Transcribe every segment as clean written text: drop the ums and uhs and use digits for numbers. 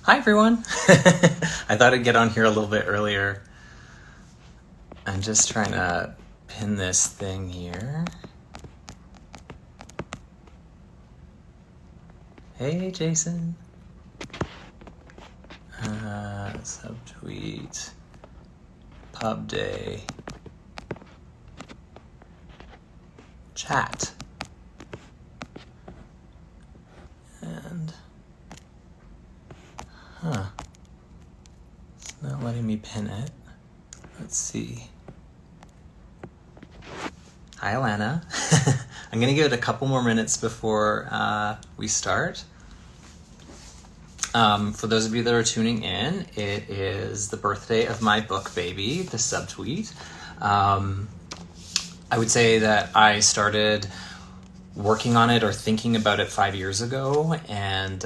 Hi everyone! I thought I'd get on here a little bit earlier. I'm just trying to pin this thing here. Hey Jason! Subtweet. Pub day. Chat. And... It's not letting me pin it. Let's see. Hi Alana. I'm gonna give it a couple more minutes before we start. For those of you that are tuning in, it is the birthday of my book baby, the Subtweet. I would say that I started working on it or thinking about it 5 years ago, and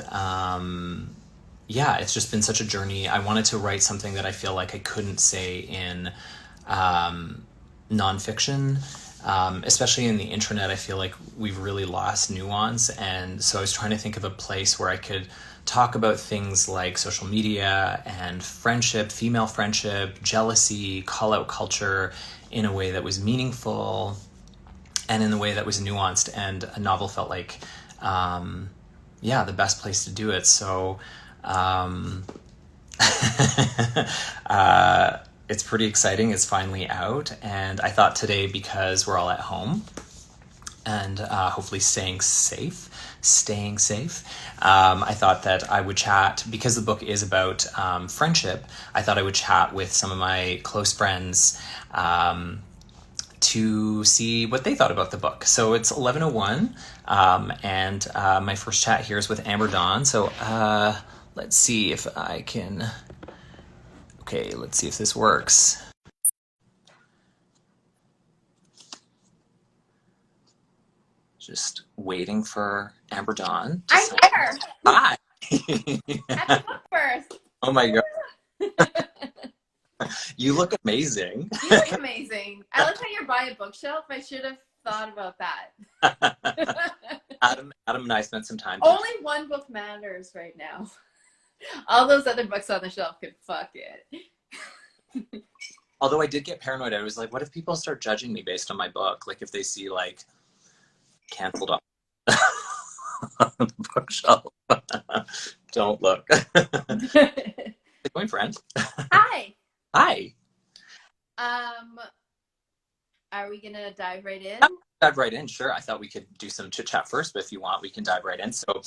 yeah, it's just been such a journey. I wanted to write something that I feel like I couldn't say in nonfiction. Especially in the internet, I feel like we've really lost nuance. And so I was trying to think of a place where I could talk about things like social media and friendship, female friendship, jealousy, call out culture in a way that was meaningful and in a way that was nuanced. And a novel felt like, yeah, the best place to do it. So, it's pretty exciting. It's finally out. And I thought today, because we're all at home and hopefully staying safe, I thought that I would chat, because the book is about friendship. I thought I would chat with some of my close friends to see what they thought about the book. So it's 11:01, and my first chat here is with Amber Dawn. So let's see if I can... Okay, let's see if this works. Just waiting for Amber Dawn to I'm sign. here. Hi! Happy book first. Oh my god, you look amazing. You look amazing. I like how you're by a bookshelf. I should have thought about that. Adam and I spent some time. Only one book matters right now. All those other books on the shelf could fuck it. Although I did get paranoid. I was like, what if people start judging me based on my book? Like if they see like canceled on the bookshelf. Don't look. Going friend. Hi. Hi. Are we gonna dive right in? Dive right in, sure. I thought we could do some chit chat first, but if you want, we can dive right in. So,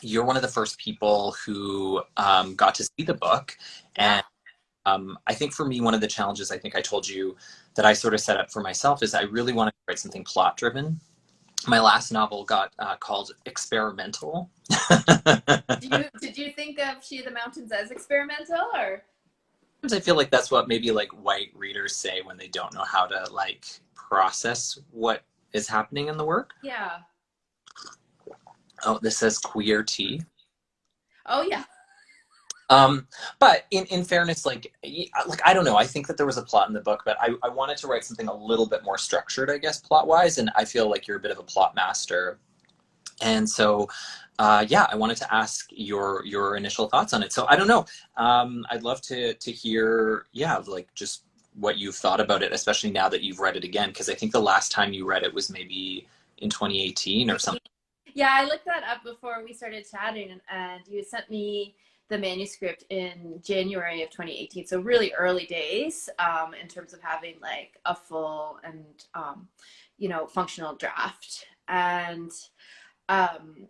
you're one of the first people who got to see the book, and I think for me, one of the challenges I think I told you that I sort of set up for myself is I really wanted to write something plot driven. My last novel got called experimental. Did you think of She of the Mountains as experimental, or? I feel like that's what maybe like white readers say when they don't know how to like process what is happening in the work. Yeah. Oh, this says queer tea. Oh yeah. But in fairness, like I don't know. I think that there was a plot in the book, but I wanted to write something a little bit more structured, I guess, plot wise. And I feel like you're a bit of a plot master, and so yeah, I wanted to ask your initial thoughts on it. So I don't know. I'd love to hear, yeah, like just what you've thought about it, especially now that you've read it again, because I think the last time you read it was maybe in 2018 or something. Yeah, I looked that up before we started chatting, and you sent me the manuscript in January of 2018. So really early days in terms of having like a full and, functional draft. And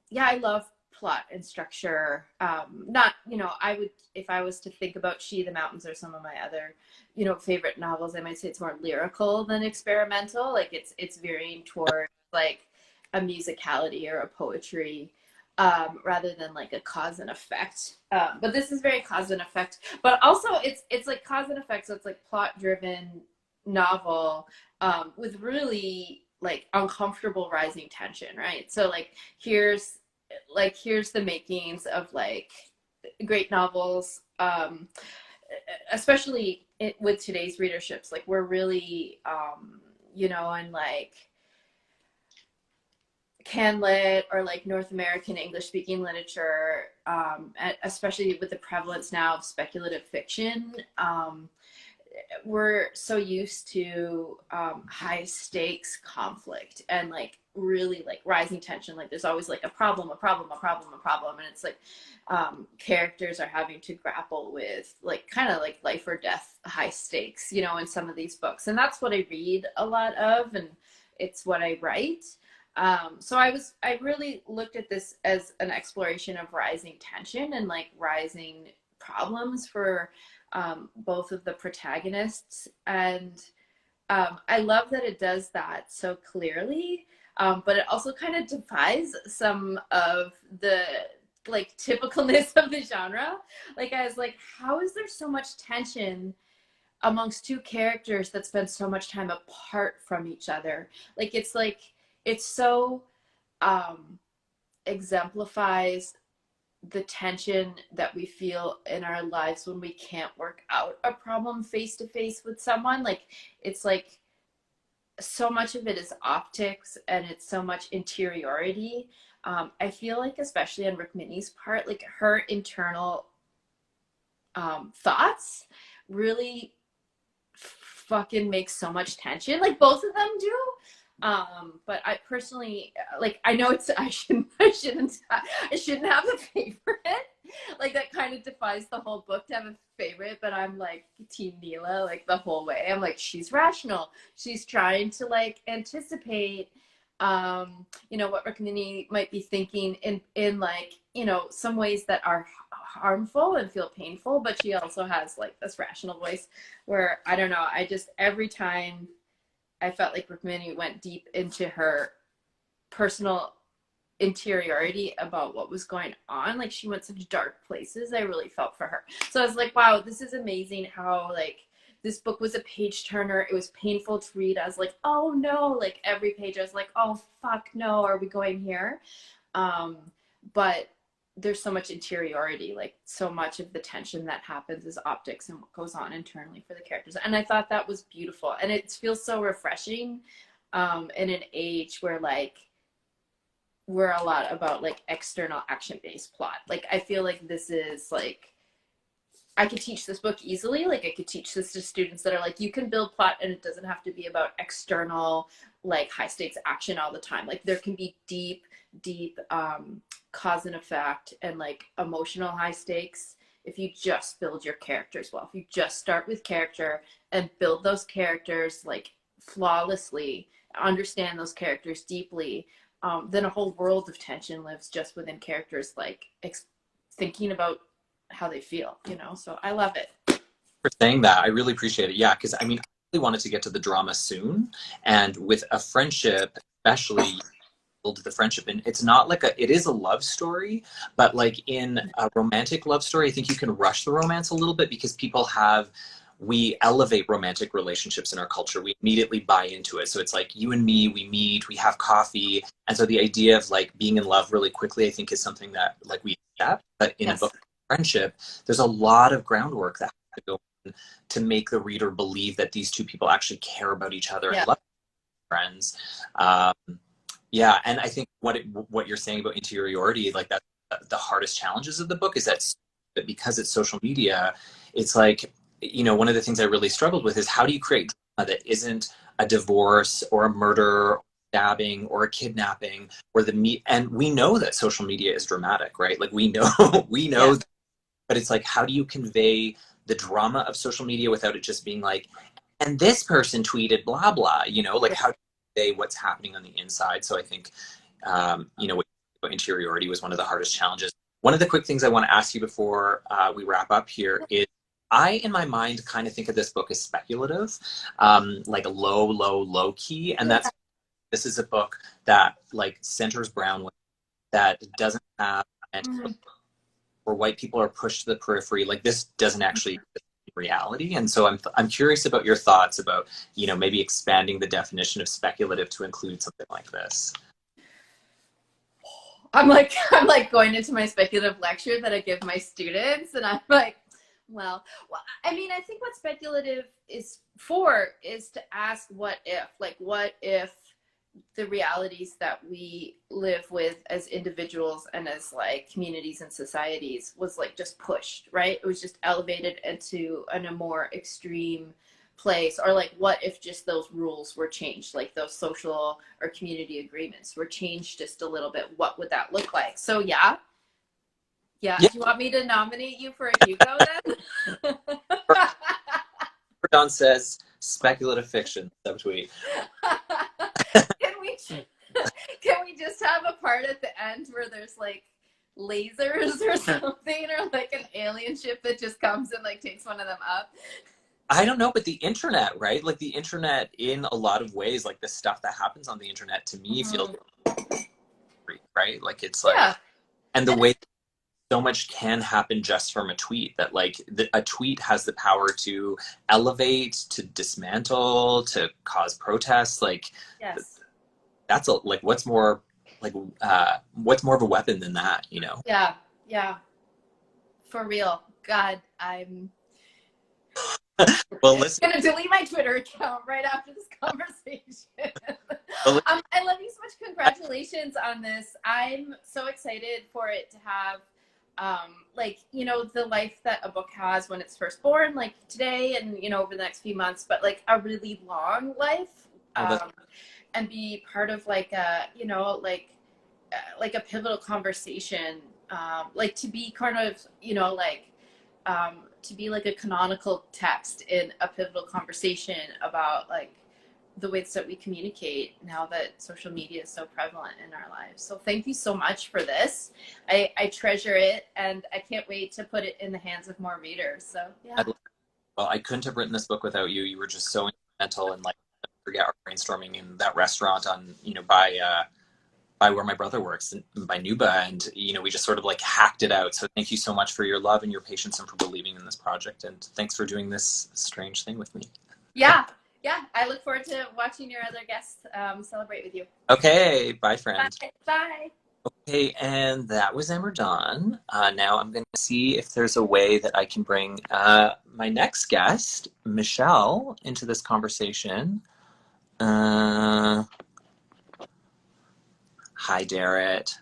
yeah, I love plot and structure. Not, I would, if I was to think about She, the Mountains, or some of my other, favorite novels, I might say it's more lyrical than experimental. Like it's veering toward like a musicality or a poetry, rather than like a cause and effect. But this is very cause and effect. But also it's like cause and effect, so it's like plot driven novel, with really like uncomfortable rising tension, right? So here's the makings of like great novels, especially with today's readerships. Like we're really and like CanLit or like North American English speaking literature, especially with the prevalence now of speculative fiction, we're so used to high stakes conflict and like really like rising tension. Like there's always like a problem, a problem, a problem, a problem, and it's like characters are having to grapple with like kind of like life or death high stakes, you know, in some of these books. And that's what I read a lot of, and it's what I write. So I really looked at this as an exploration of rising tension and like rising problems for both of the protagonists. And I love that it does that so clearly, but it also kind of defies some of the like typicalness of the genre. Like I was like, how is there so much tension amongst two characters that spend so much time apart from each other? Like it's so exemplifies the tension that we feel in our lives when we can't work out a problem face to face with someone. Like it's like so much of it is optics and it's so much interiority. I feel like especially on Rukmini's part, like her internal thoughts really fucking make so much tension. Like both of them do. But I personally like I know it's I shouldn't have a favorite. Like that kind of defies the whole book to have a favorite, but I'm like team Neela like the whole way. I'm like she's rational. She's trying to like anticipate you know what Rukmini might be thinking in like, you know, some ways that are harmful and feel painful, but she also has like this rational voice where I don't know, I just every time I felt like Rukmini went deep into her personal interiority about what was going on. Like she went such dark places. I really felt for her. So I was like, wow, this is amazing how like this book was a page turner. It was painful to read. I was like, oh no, like every page I was like, oh fuck no, are we going here? But there's so much interiority, like so much of the tension that happens is optics and what goes on internally for the characters. And I thought that was beautiful. And it feels so refreshing in an age where like we're a lot about like external action-based plot. Like I feel like this is like I could teach this book easily. Like I could teach this to students that are like, you can build plot and it doesn't have to be about external, like high stakes action all the time. Like there can be deep cause and effect and like emotional high stakes if you just build your characters well. If you just start with character and build those characters like flawlessly, understand those characters deeply, then a whole world of tension lives just within characters like thinking about how they feel, you know. So I love it. For saying that. I really appreciate it. Yeah, because I mean, I really wanted to get to the drama soon, and with a friendship, especially build the friendship, and it's not like it is a love story, but like in a romantic love story, I think you can rush the romance a little bit because we elevate romantic relationships in our culture. We immediately buy into it. So it's like you and me, we meet, we have coffee. And so the idea of like being in love really quickly, I think is something that like we accept. But in a Yes. book of friendship, there's a lot of groundwork that has to go in to make the reader believe that these two people actually care about each other and Yeah. love friends. Um, yeah, and I think what you're saying about interiority, like that, the hardest challenges of the book is that because it's social media, it's like, you know, one of the things I really struggled with is how do you create drama that isn't a divorce or a murder, or stabbing or a kidnapping, or and we know that social media is dramatic, right? Like we know we know, Yeah. that, but it's like how do you convey the drama of social media without it just being like, and this person tweeted blah blah, you know, like how do you say what's happening on the inside? So I think you know, interiority was one of the hardest challenges. One of the quick things I want to ask you before we wrap up here is I, in my mind, kind of think of this book as speculative, like a low key. And this is a book that like centers brown women, that doesn't have, Mhm. where white people are pushed to the periphery. Like this doesn't actually exist in reality. And so I'm curious about your thoughts about, you know, maybe expanding the definition of speculative to include something like this. I'm like going into my speculative lecture that I give my students, and I'm like, well, I mean, I think what speculative is for is to ask what if, like, what if the realities that we live with as individuals and as like communities and societies was like just pushed, right? It was just elevated into a more extreme place. Or like, what if just those rules were changed, like those social or community agreements were changed just a little bit? What would that look like? So yeah. Yeah. Yeah. Do you want me to nominate you for a Hugo then? Don says speculative fiction subtweet. Can we can we just have a part at the end where there's like lasers or something, or like an alien ship that just comes and like takes one of them up? I don't know, but the internet, right? Like the internet, in a lot of ways, like the stuff that happens on the internet to me feels free, right? Like it's like, Yeah. and the way so much can happen just from a tweet, that like a tweet has the power to elevate, to dismantle, to cause protests. Like Yes. that's a, like like what's more of a weapon than that, you know? Yeah. Yeah. For real. God, I'm Well, listen. gonna delete my Twitter account right after this conversation. Well, I love you so much. Congratulations on this. I'm so excited for it to have, like, you know, the life that a book has when it's first born, like today and, you know, over the next few months, but like a really long life, and be part of like a, you know, like a pivotal conversation, like to be kind of, you know, like, to be like a canonical text in a pivotal conversation about like the ways that we communicate now that social media is so prevalent in our lives. So thank you so much for this. I treasure it, and I can't wait to put it in the hands of more readers. So yeah. well, I couldn't have written this book without you. You were just so instrumental, and like, forget our brainstorming in that restaurant on, you know, by where my brother works, by Nuba, and you know, we just sort of like hacked it out. So thank you so much for your love and your patience and for believing in this project, and thanks for doing this strange thing with me. Yeah. Yeah. I look forward to watching your other guests celebrate with you. Okay, bye friend. Bye. Bye. Okay, and that was Emma Dawn. Now I'm going to see if there's a way that I can bring my next guest, Michelle, into this conversation. Hi, Darrett.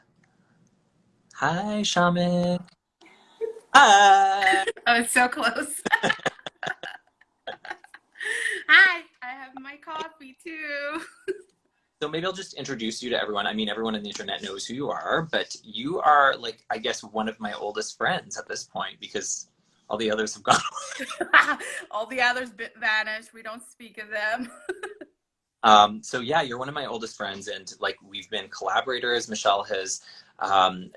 Hi, Shamik. Hi. Oh, it's so close. Hi, I have my coffee too. So maybe I'll just introduce you to everyone. I mean, everyone on the internet knows who you are, but you are, like, I guess, one of my oldest friends at this point, because all the others have gone. All the others vanished. We don't speak of them. So yeah, you're one of my oldest friends, and like we've been collaborators. Michelle has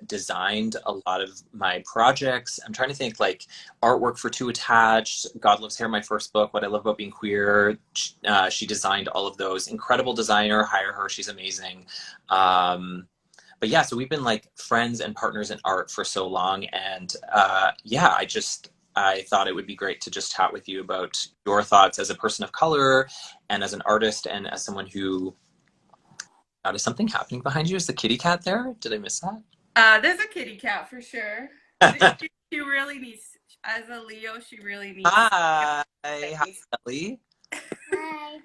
designed a lot of my projects. I'm trying to think, like artwork for Two Attached, God Loves Hair, my first book, What I Love About Being Queer. She designed all of those. Incredible designer, hire her, she's amazing. But yeah, so we've been like friends and partners in art for so long, and yeah, I thought it would be great to just chat with you about your thoughts as a person of color and as an artist and as someone who... is something happening behind you? Is the kitty cat there? Did I miss that? There's a kitty cat for sure. She really needs, as a Leo, she really needs. Hi. Hi, Ellie. Hi.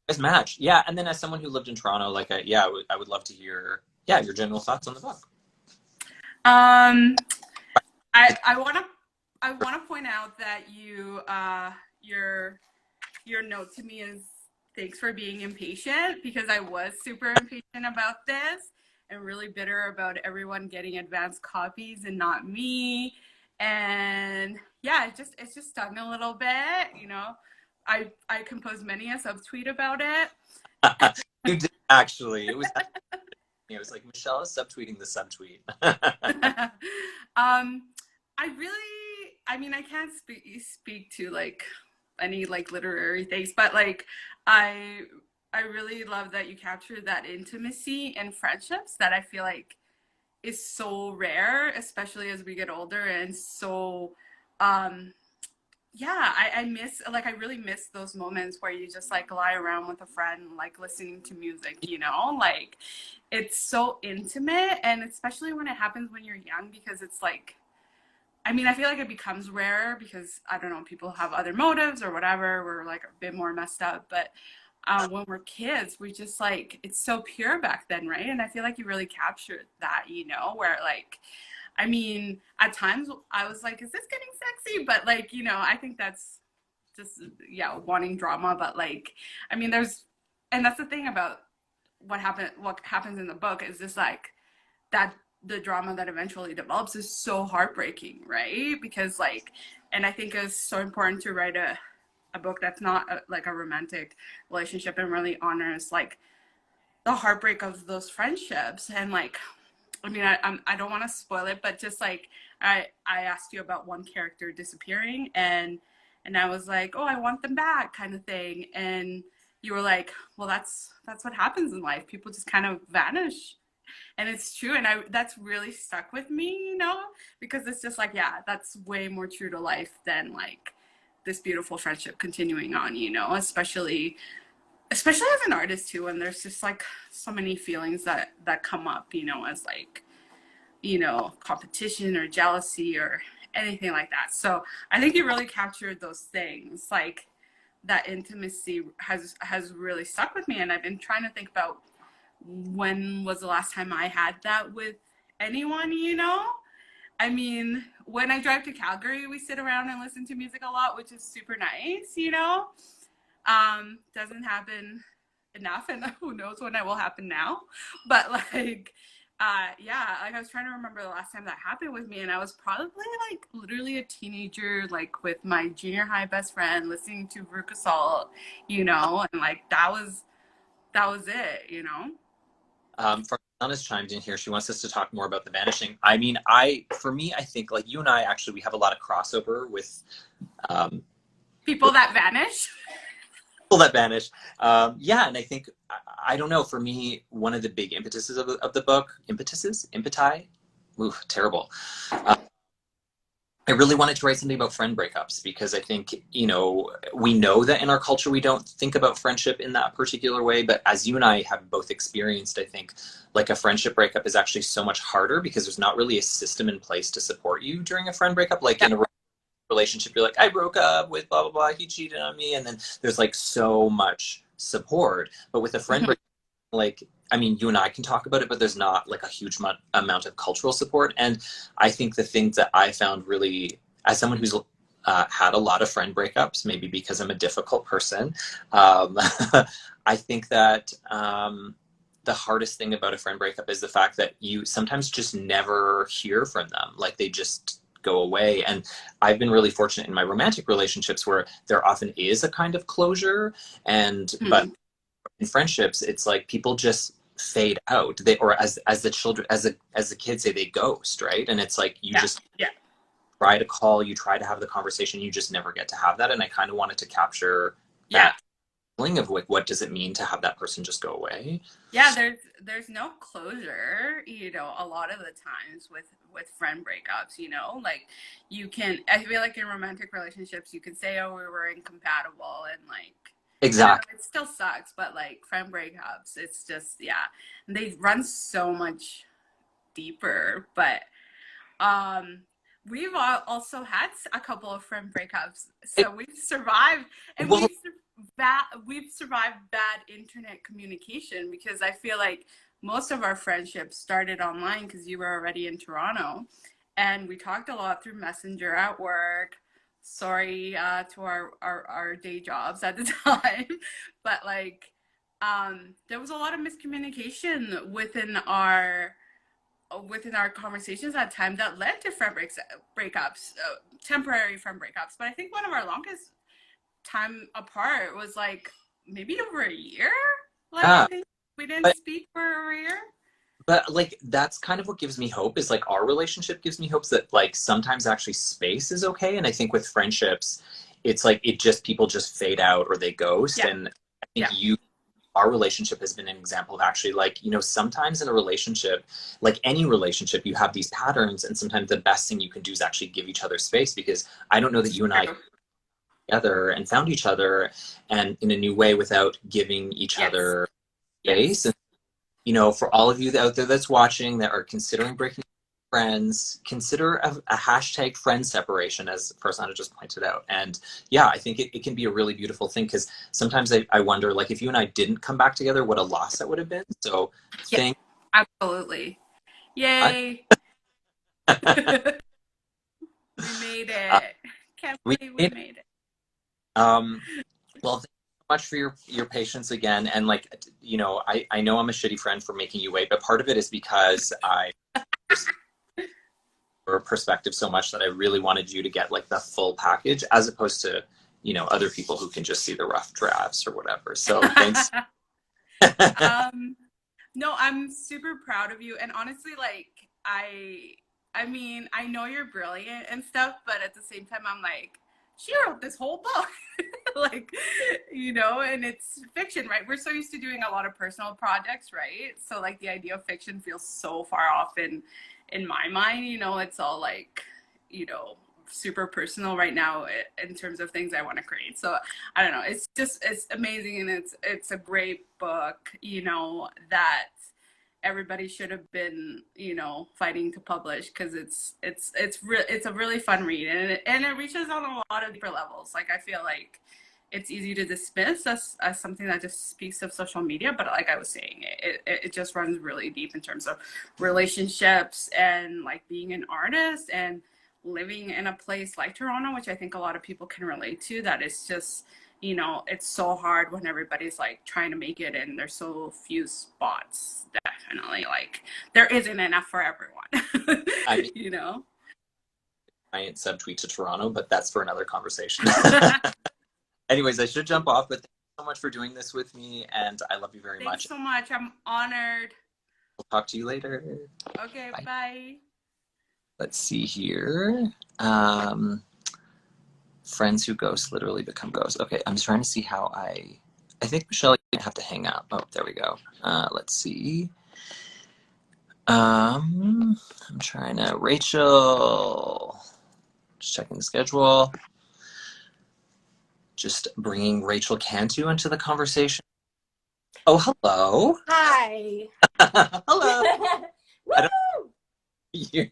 Nice match. Yeah, and then as someone who lived in Toronto, like, yeah, I would love to hear, yeah, your general thoughts on the book. I want to point out that your note to me is thanks for being impatient, because I was super impatient about this and really bitter about everyone getting advanced copies and not me. And yeah, it's just stung a little bit, you know. I composed many a subtweet about it. You did, actually. It was like, Michelle is subtweeting the subtweet. I mean, I can't speak to like any like literary things, but like I really love that you captured that intimacy and friendships that I feel like is so rare, especially as we get older. And so yeah, I really miss those moments where you just like lie around with a friend, like listening to music, you know, like it's so intimate. And especially when it happens when you're young, because it's like, I mean, I feel like it becomes rare because, I don't know, people have other motives or whatever. We're like a bit more messed up. But when we're kids, we just like, it's so pure back then, right? And I feel like you really captured that, you know, where like, I mean, at times I was like, is this getting sexy? But like, you know, I think that's just, yeah, wanting drama. But like, I mean, and that's the thing about what happens in the book is just like that the drama that eventually develops is so heartbreaking, right? Because like, and I think it's so important to write a book that's not like a romantic relationship and really honors like the heartbreak of those friendships. And like, I mean, I don't want to spoil it, but just like I asked you about one character disappearing, and I was like, oh, I want them back, kind of thing, and you were like, well, that's what happens in life. People just kind of vanish, and it's true, and that's really stuck with me, you know, because it's just like, yeah, that's way more true to life than like this beautiful friendship continuing on, you know, especially as an artist too, and there's just like so many feelings that come up, you know, as like, you know, competition or jealousy or anything like that. So I think you really captured those things. Like that intimacy has really stuck with me, and I've been trying to think about when was the last time I had that with anyone, you know? I mean, when I drive to Calgary, we sit around and listen to music a lot, which is super nice, you know? Doesn't happen enough, and who knows when it will happen now. But like, yeah, like I was trying to remember the last time that happened with me, and I was probably like literally a teenager, like with my junior high best friend listening to Veruca Salt, you know, and like that was it, you know. Farhana's chimed in here. She wants us to talk more about the vanishing. I mean, for me, I think like you and I actually we have a lot of crossover with um, People that vanish. people that vanish. Yeah, and I think I don't know. For me, one of the big impetuses of the book, impeti, ooh, terrible. I really wanted to write something about friend breakups because I think, you know, we know that in our culture we don't think about friendship in that particular way. But as you and I have both experienced, I think like a friendship breakup is actually so much harder because there's not really a system in place to support you during a friend breakup. Like Yeah. in a relationship, you're like, I broke up with blah, blah, blah, he cheated on me. And then there's like so much support. But with a friend breakup, like, I mean, you and I can talk about it, but there's not like a huge amount of cultural support. And I think the things that I found really, as someone who's had a lot of friend breakups, maybe because I'm a difficult person, I think that the hardest thing about a friend breakup is the fact that you sometimes just never hear from them. Like they just go away. And I've been really fortunate in my romantic relationships where there often is a kind of closure. And, but in friendships, it's like people just fade out. They, or as the children, as the kids say, they ghost, right? And it's like you just try to call, you try to have the conversation, you just never get to have that. And I kind of wanted to capture that feeling of like, what does it mean to have that person just go away? Yeah, there's no closure, you know, a lot of the times with friend breakups, you know, like you can, I feel like in romantic relationships you can say, oh, we were incompatible, and like, Exactly. it still sucks, but like friend breakups, it's just, yeah, they run so much deeper. But we've also had a couple of friend breakups, so we've survived, and Well, we've survived bad internet communication, because I feel like most of our friendships started online because you were already in Toronto, and we talked a lot through Messenger at work. Sorry to our day jobs at the time, but like there was a lot of miscommunication within our conversations at time that led to breakups, temporary friend breakups. But I think one of our longest time apart was like maybe over a year. Like I think we didn't speak for a year. But like that's kind of what gives me hope, is like our relationship gives me hopes that like sometimes actually space is okay. And I think with friendships, it's like people just fade out or they ghost. And I think our relationship has been an example of actually like, you know, sometimes in a relationship, like any relationship, you have these patterns, and sometimes the best thing you can do is actually give each other space, because I don't know that you and I together and found each other and in a new way without giving each other space. And you know, for all of you out there that's watching that are considering breaking friends, consider a hashtag friend separation, as Farzana just pointed out. And yeah, I think it can be a really beautiful thing, because sometimes I wonder, like, if you and I didn't come back together, what a loss that would have been. So Yeah, thank absolutely. God. Yay. We made uh, it. Can't we believe we made made it. well, thank you so much for your patience again. And like, you know, I know I'm a shitty friend for making you wait, but part of it is because I or perspective so much that I really wanted you to get like the full package, as opposed to, you know, other people who can just see the rough drafts or whatever. So thanks. No, I'm super proud of you. And honestly, like, I mean, I know you're brilliant and stuff, but at the same time, I'm like, she wrote this whole book. Like, you know, and it's fiction, right? We're so used to doing a lot of personal projects, right? So like the idea of fiction feels so far off in my mind, you know, it's all like, you know, super personal right now in terms of things I want to create. So I don't know, it's amazing, and it's a great book, you know, that everybody should have been, you know, fighting to publish, because it's a really fun read, and it reaches on a lot of different levels. Like, I feel like it's easy to dismiss as something that just speaks of social media, but like I was saying, it just runs really deep in terms of relationships and like being an artist and living in a place like Toronto, which I think a lot of people can relate to. That is just, you know, it's so hard when everybody's like trying to make it and there's so few spots. Definitely, like, there isn't enough for everyone. I mean, You know. I subtweet to Toronto, but that's for another conversation. Anyways, I should jump off, but thank you so much for doing this with me, and I love you very Thanks much. so much. I'm honored. We'll talk to you later. Okay, Bye. bye. Let's see here. Friends who ghost literally become ghosts. Okay, I'm trying to see how I think, Michelle, you have to hang up. Oh, there we go. Let's see. I'm trying to, Rachel, just checking the schedule. Just bringing Rachel Cantu into the conversation. Oh, hello. Hi. Hello. Woo! I don't you.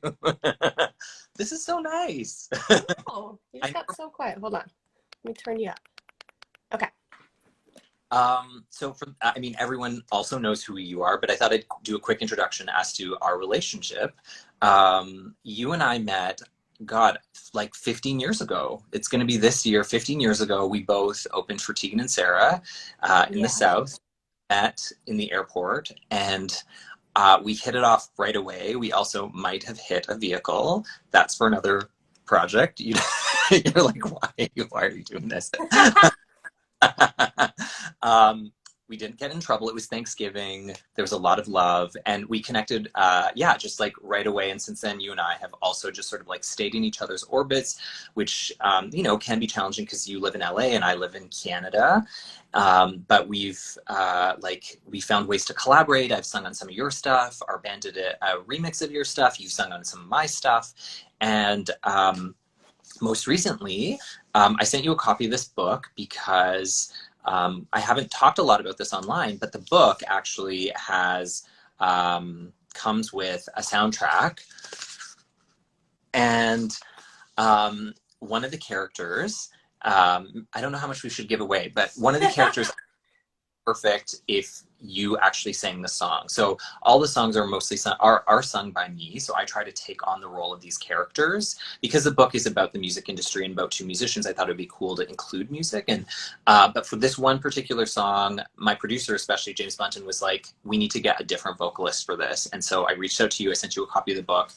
This is so nice. Oh, you just got so quiet. Hold on. Let me turn you up. Okay. So I mean, everyone also knows who you are, but I thought I'd do a quick introduction as to our relationship. You and I met, God, like 15 years ago. It's going to be this year, 15 years ago. We both opened for Tegan and Sarah in the South, met in the airport, and we hit it off right away. We also might have hit a vehicle. That's for another project. You're like, why are you doing this? We didn't get in trouble. It was Thanksgiving. There was a lot of love, and we connected, just like right away. And since then, you and I have also just sort of like stayed in each other's orbits, which, you know, can be challenging because you live in LA and I live in Canada. But we found ways to collaborate. I've sung on some of your stuff. Our band did a remix of your stuff. You've sung on some of my stuff. And most recently, I sent you a copy of this book because I haven't talked a lot about this online, but the book actually has comes with a soundtrack, and one of the characters, I don't know how much we should give away, but one of the characters perfect if you actually sang the song. So all the songs are mostly are sung by me. So I try to take on the role of these characters because the book is about the music industry and about two musicians. I thought it'd be cool to include music. And but for this one particular song, my producer, especially James Bunton, was like, we need to get a different vocalist for this. And so I reached out to you. I sent you a copy of the book,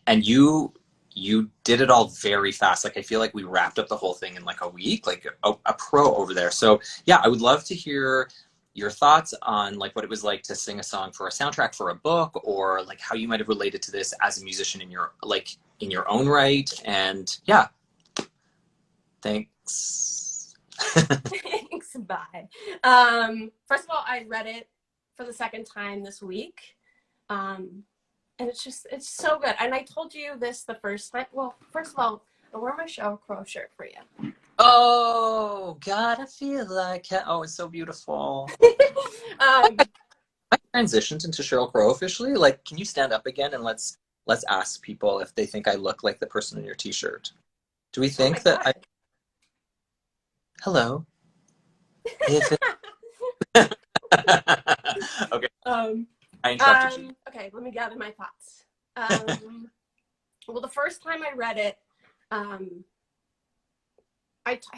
and you did it all very fast. Like, I feel like we wrapped up the whole thing in like a week, like a pro over there. So yeah, I would love to hear your thoughts on like what it was like to sing a song for a soundtrack for a book, or like how you might have related to this as a musician in your own right. And yeah, thanks. Thanks. Bye. First of all, I read it for the second time this week. And it's so good. And I told you this the first time. Well, first of all, I wore my Sheryl Crow shirt for you. Oh God, I feel like it's so beautiful. I transitioned into Sheryl Crow officially. Like, can you stand up again and let's let's ask people if they think I look like the person in your t-shirt. Do we Oh my think that God. hello? If it... Okay, I interrupted you. Okay, let me gather my thoughts. Well, the first time I read it, I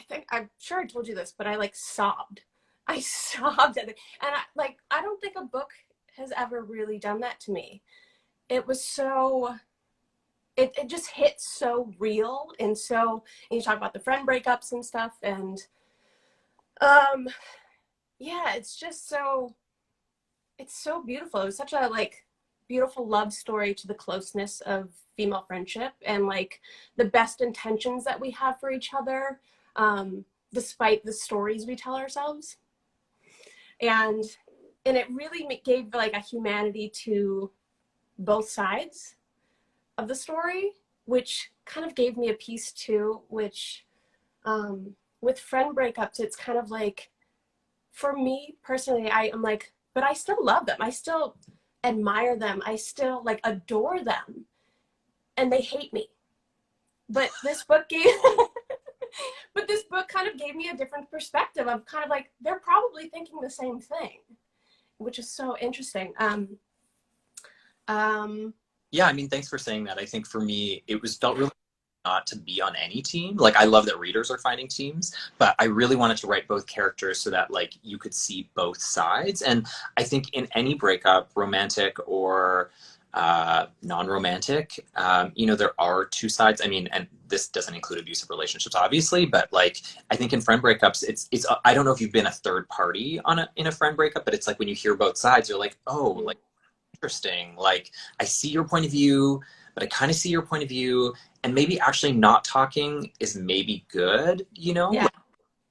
think, I'm sure I told you this, but I like sobbed. I sobbed at it. And I don't think a book has ever really done that to me. It was so, it just hit so real. And you talk about the friend breakups and stuff. And yeah, it's so beautiful. It was such a beautiful love story to the closeness of female friendship and like the best intentions that we have for each other, despite the stories we tell ourselves. And it really gave like a humanity to both sides of the story, which kind of gave me a piece too, which with friend breakups, it's kind of like, for me personally, I am like, but I still love them. I still admire them. I still like adore them. And they hate me. But this book kind of gave me a different perspective of kind of like, they're probably thinking the same thing, which is so interesting. Yeah, I mean, thanks for saying that. I think for me, it felt really not to be on any team. Like, I love that readers are finding teams, but I really wanted to write both characters so that like you could see both sides. And I think in any breakup, romantic or non-romantic, there are two sides. I mean, and this doesn't include abusive relationships, obviously, but like I think in friend breakups, it's I don't know if you've been a third party in a friend breakup, but it's like when you hear both sides, you're like, oh, like interesting. Like I see your point of view, but I kind of see your point of view, and maybe actually not talking is maybe good, Yeah. like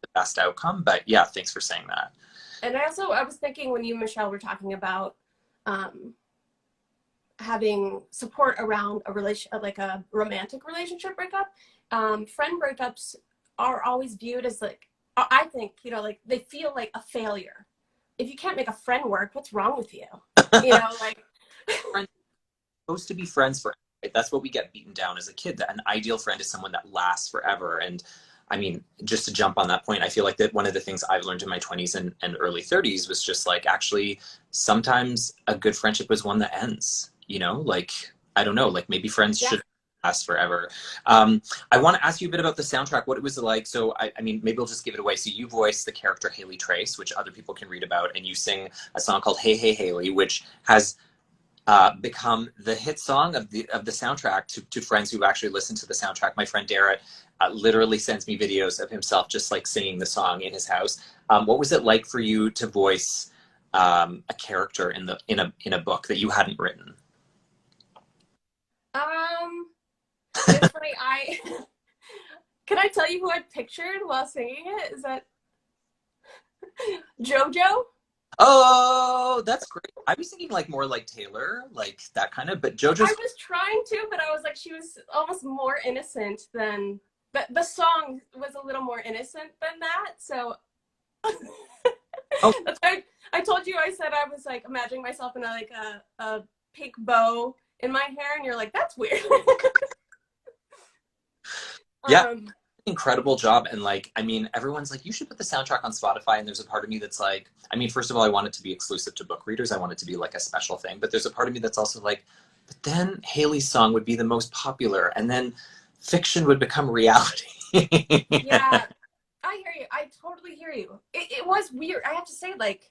the best outcome. But yeah, thanks for saying that. And I was thinking when you and Michelle were talking about having support around like a romantic relationship breakup, friend breakups are always viewed as like, I think, like they feel like a failure. If you can't make a friend work, what's wrong with you? Like Friends are supposed to be friends forever. Right? That's what we get beaten down as a kid, that an ideal friend is someone that lasts forever. And I mean, just to jump on that point, I feel like that one of the things I've learned in my 20s and early 30s was just like, actually, sometimes a good friendship is one that ends, like, I don't know, like maybe friends should last forever. I want to ask you a bit about the soundtrack, what it was like. So, I mean, maybe we'll just give it away. So you voice the character Haley Trace, which other people can read about, and you sing a song called Hey, Hey, Haley, which has become the hit song of the soundtrack to friends who actually listen to the soundtrack. My friend Darrett literally sends me videos of himself just like singing the song in his house. What was it like for you to voice a character in a book that you hadn't written? It's funny. Can I tell you who I pictured while singing it? Is that JoJo? Oh, that's great. I was thinking like more like Taylor, like that kind of, but JoJo's. I was trying to, but I was like, she was almost more innocent than, but the song was a little more innocent than that. So Oh. That's why I told you, I said I was like imagining myself in a pink bow in my hair, and you're like, that's weird. Yeah. Incredible job. And like, I mean, everyone's like, you should put the soundtrack on Spotify. And there's a part of me that's like, I mean, first of all, I want it to be exclusive to book readers. I want it to be like a special thing. But there's a part of me that's also like, but then Haley's song would be the most popular, and then fiction would become reality. Yeah, I hear you. I totally hear you. It was weird. I have to say, like,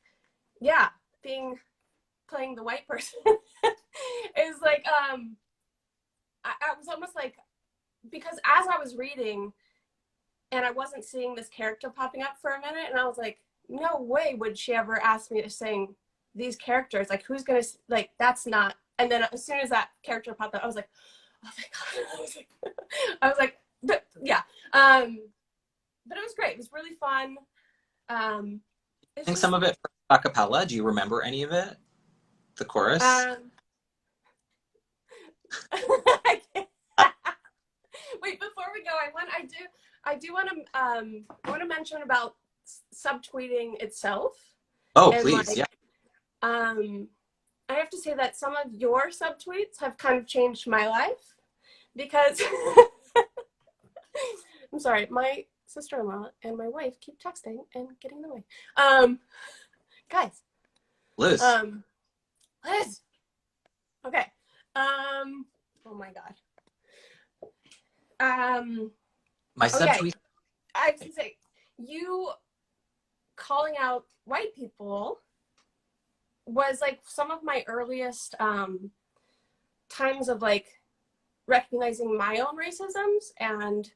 yeah, playing the white person is like, I was almost like, because as I was reading, and I wasn't seeing this character popping up for a minute, and I was like, no way would she ever ask me to sing these characters. Like, who's gonna, like, that's not. And then as soon as that character popped up, I was like, oh my God. I was like, but yeah. But it was great. It was really fun. I think some of it a cappella. Do you remember any of it? The chorus? Wait, before we go, I do want to mention about subtweeting itself. Oh, and please, like, yeah. I have to say that some of your subtweets have kind of changed my life because I'm sorry, my sister-in-law and my wife keep texting and getting in the way. Guys, Liz, Liz. Okay. Oh my God. my Okay. subtweet. I have to say, you calling out white people was like some of my earliest times of like recognizing my own racisms and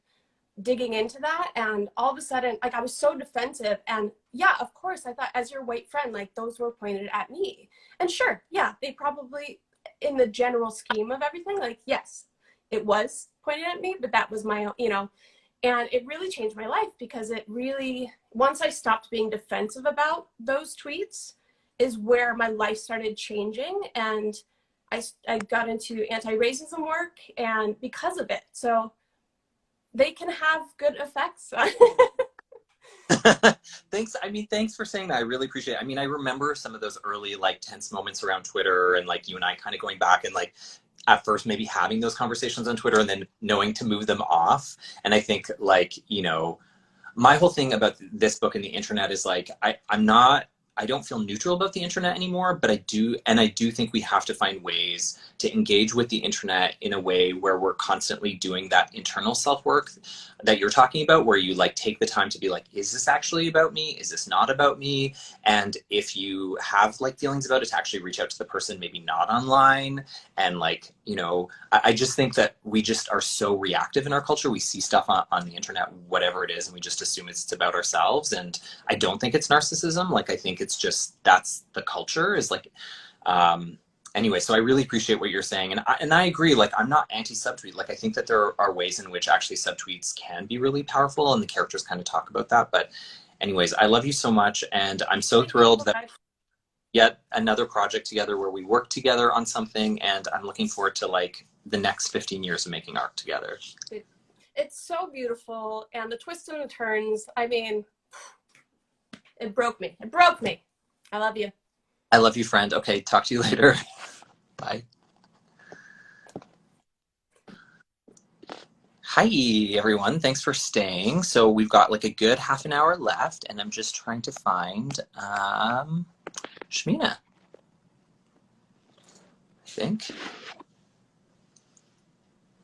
digging into that. And all of a sudden, like, I was so defensive. And yeah, of course, I thought as your white friend, like, those were pointed at me. And sure, yeah, they probably, in the general scheme of everything, like, yes, it was pointed at me, but that was my own, you know. And it really changed my life because it really, once I stopped being defensive about those tweets, is where my life started changing. And I got into anti-racism work and because of it. So they can have good effects. Thanks. I mean, thanks for saying that. I really appreciate it. I mean, I remember some of those early like tense moments around Twitter and like you and I kind of going back and like at first maybe having those conversations on Twitter and then knowing to move them off. And I think like, you know, my whole thing about this book and the internet is like, I don't feel neutral about the internet anymore, but I do think we have to find ways to engage with the internet in a way where we're constantly doing that internal self-work that you're talking about, where you like take the time to be like, is this actually about me? Is this not about me? And if you have like feelings about it, to actually reach out to the person, maybe not online. And like, you know, I just think that we just are so reactive in our culture. We see stuff on the internet, whatever it is, and we just assume it's about ourselves. And I don't think it's narcissism. Like, I think it's just, that's the culture is like, anyway, so I really appreciate what you're saying. And I agree, like, I'm not anti-subtweet. Like, I think that there are ways in which actually subtweets can be really powerful and the characters kind of talk about that. But anyways, I love you so much. And I'm so thrilled that yet another project together where we work together on something. And I'm looking forward to like the next 15 years of making art together. It's so beautiful. And the twists and the turns, I mean, it broke me. It broke me. I love you. I love you, friend. Okay, talk to you later. Bye. Hi, everyone. Thanks for staying. So we've got like a good half an hour left, and I'm just trying to find Shmina, I think.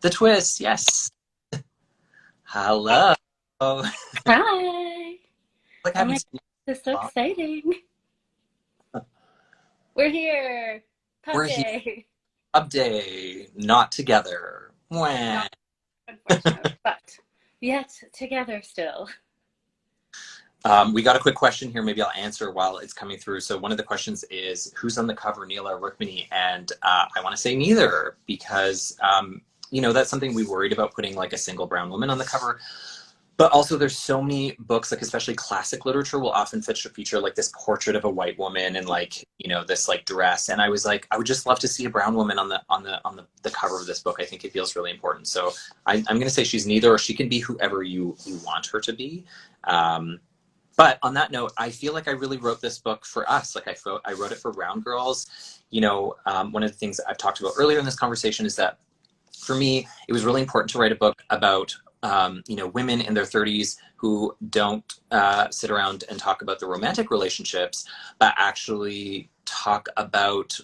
The twist, yes. Hello. Hi. Like, Oh my, this is so exciting. We're here. Pub We're day. here. Pub day, not together. Wah. Unfortunately, but yet together still. We got a quick question here. Maybe I'll answer while it's coming through. So one of the questions is, who's on the cover, Neil or Rukmini? And I want to say neither, because you know, that's something we worried about, putting like a single brown woman on the cover. But also there's so many books, like especially classic literature will often feature like this portrait of a white woman and like, you know, this like dress. And I was like, I would just love to see a brown woman on the cover of this book. I think it feels really important. So I'm going to say she's neither, or she can be whoever you want her to be. But on that note, I feel like I really wrote this book for us. Like I wrote it for brown girls. You know, one of the things I've talked about earlier in this conversation is that for me, it was really important to write a book about you know, women in their 30s who don't sit around and talk about the romantic relationships, but actually talk about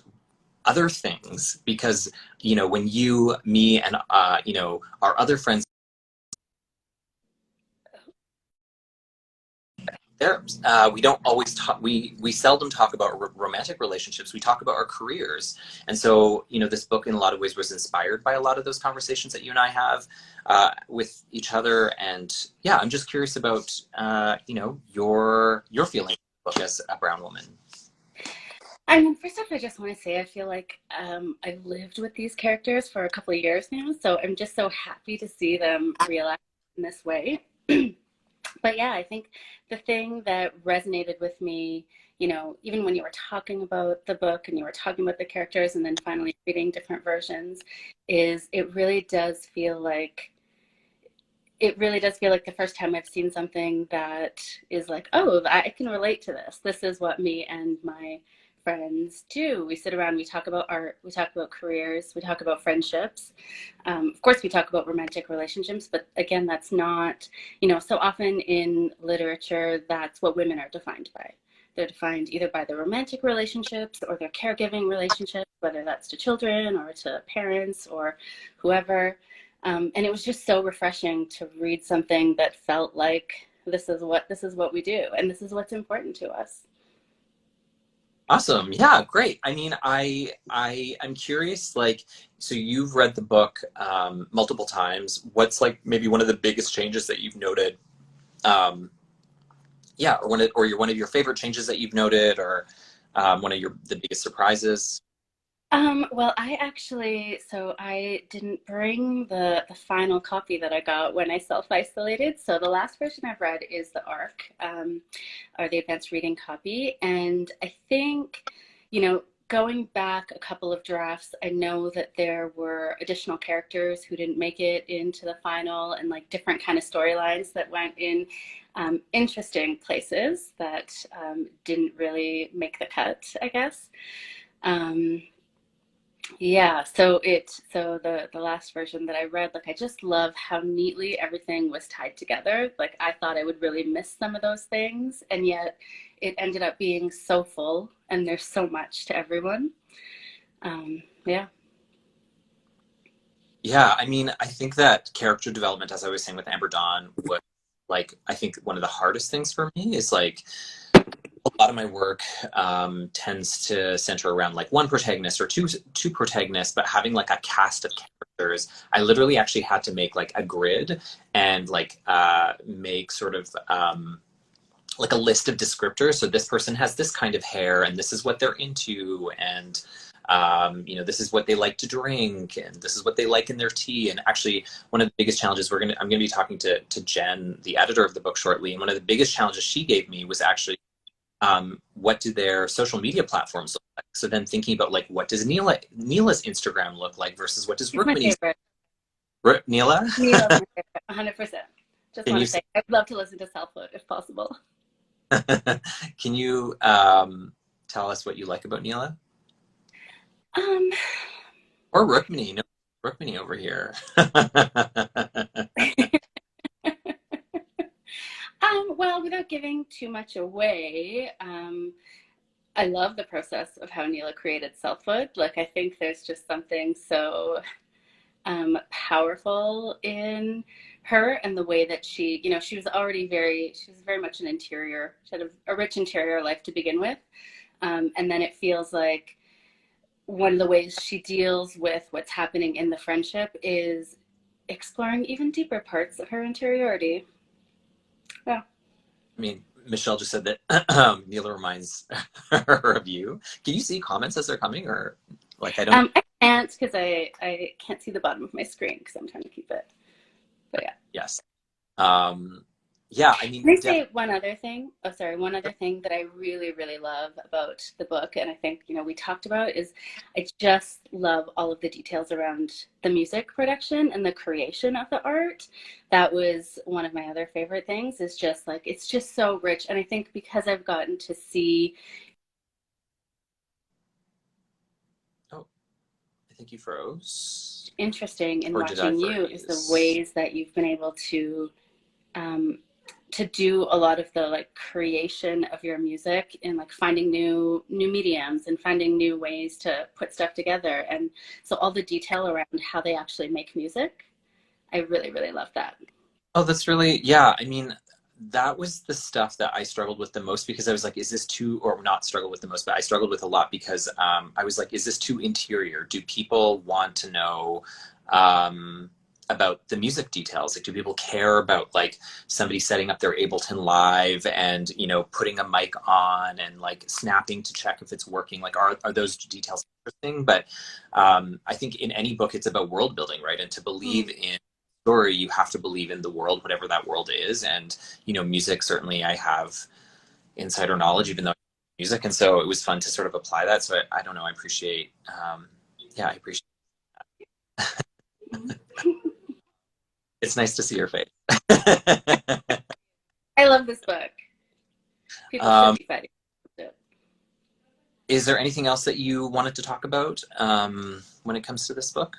other things. Because, you know, when you, me, and, you know, our other friends, we don't always talk, we seldom talk about romantic relationships. We talk about our careers. And so, you know, this book in a lot of ways was inspired by a lot of those conversations that you and I have with each other. And yeah, I'm just curious about, you know, your feeling of the book as a brown woman. I mean, first off, I just want to say I feel like I've lived with these characters for a couple of years now, so I'm just so happy to see them realize in this way. But yeah, I think the thing that resonated with me, you know, even when you were talking about the book and you were talking about the characters and then finally reading different versions, is it really does feel like the first time I've seen something that is like, oh, I can relate to this. This is what me and my friends do. We sit around, we talk about art, we talk about careers, we talk about friendships. Of course, we talk about romantic relationships, but again, that's not, so often in literature, that's what women are defined by. They're defined either by their romantic relationships or their caregiving relationships, whether that's to children or to parents or whoever. And it was just so refreshing to read something that felt like this is what we do, and this is what's important to us. Awesome. Yeah, great. I mean, I'm curious, like, so you've read the book multiple times. What's like maybe one of the biggest changes that you've noted? Yeah, or one of your favorite changes that you've noted, or one of the biggest surprises? Well, I didn't bring the final copy that I got when I self-isolated. So the last version I've read is the ARC, or the advanced reading copy. And I think, going back a couple of drafts, I know that there were additional characters who didn't make it into the final, and like different kind of storylines that went in interesting places that didn't really make the cut, I guess. Yeah, so the last version that I read, like I just love how neatly everything was tied together. Like I thought I would really miss some of those things, and yet it ended up being so full, and there's so much to everyone. Yeah. Yeah, I mean, I think that character development, as I was saying with Amber Dawn, was like, I think one of the hardest things for me is like a lot of my work tends to center around like one protagonist or two protagonists, but having like a cast of characters, I literally actually had to make like a grid and like make sort of like a list of descriptors. So this person has this kind of hair, and this is what they're into, and this is what they like to drink, and this is what they like in their tea. And actually, one of the biggest challenges I'm gonna be talking to Jen, the editor of the book, shortly. And one of the biggest challenges she gave me was actually what do their social media platforms look like? So then thinking about like, what does Neela's Instagram look like versus what does She's my Rukmini's favorite. Neela? Neela's my favorite, 100%. Just Can want you to say, I'd love to listen to Selfhood if possible. can you tell us what you like about Neela? Um, Or Rukmini? No, Rukmini over here. well, without giving too much away, I love the process of how Neela created Selfhood. Like, I think there's just something so powerful in her, and the way that she was very much an interior, she had a rich interior life to begin with. And then it feels like one of the ways she deals with what's happening in the friendship is exploring even deeper parts of her interiority. Yeah. I mean, Michelle just said that Neela reminds her of you. Can you see comments as they're coming, or like I don't? I can't, because I can't see the bottom of my screen because I'm trying to keep it. But yeah. Yes. Yeah, I mean, Can I say one other thing? Oh, sorry. One other thing that I really, really love about the book, and I think, we talked about, is I just love all of the details around the music production and the creation of the art. That was one of my other favorite things, is just like, it's just so rich. And I think because I've gotten to see. Oh, I think you froze. Interesting in Or did I watching you is the ways that you've been able to do a lot of the like creation of your music, and like finding new mediums and finding new ways to put stuff together. And so all the detail around how they actually make music, I really, really love that. Oh, that's really, yeah. I mean, that was the stuff that I struggled with the most, because I was like, is this too, or not struggled with the most, but I struggled with a lot because I was like, is this too interior? Do people want to know about the music details? Like, do people care about like somebody setting up their Ableton Live and, putting a mic on and like snapping to check if it's working? Like, are those details interesting? But I think in any book, it's about world building, right? And to believe in story, you have to believe in the world, whatever that world is. And music, certainly I have insider knowledge, even though I music, and so it was fun to sort of apply that. So I don't know, I appreciate I appreciate it's nice to see your face. I love this book. People should be fighting it. is there anything else that you wanted to talk about when it comes to this book?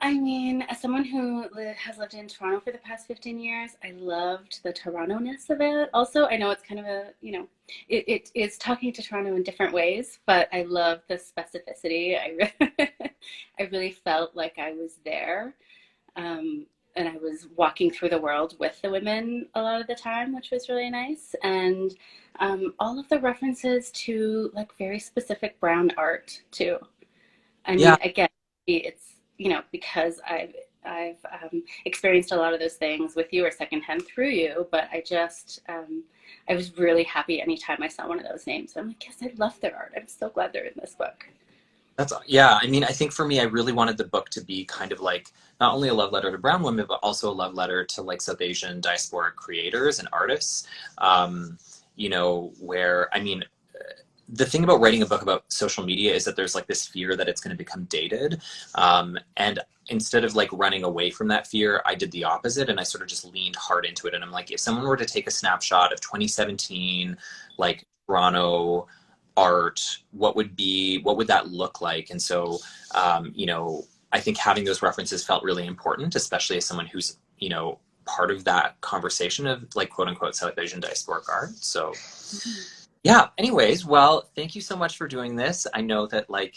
I mean, as someone who has lived in Toronto for the past 15 years, I loved the Toronto-ness of it. Also, I know it's kind of a, it's talking to Toronto in different ways, but I love the specificity. I really felt like I was there. And I was walking through the world with the women a lot of the time, which was really nice. And all of the references to like very specific brown art too. I mean, again, it's, because I've experienced a lot of those things with you or secondhand through you, but I was really happy anytime I saw one of those names. I'm like, yes, I love their art. I'm so glad they're in this book. I mean, I think for me, I really wanted the book to be kind of like not only a love letter to brown women, but also a love letter to like South Asian diasporic creators and artists. Where, I mean, the thing about writing a book about social media is that there's like this fear that it's going to become dated. And instead of like running away from that fear, I did the opposite. And I sort of just leaned hard into it. And I'm like, if someone were to take a snapshot of 2017, like Toronto art, what would that look like? And so, I think having those references felt really important, especially as someone who's, part of that conversation of like quote unquote South Asian diasporic art. So yeah, anyways, well, thank you so much for doing this. I know that like,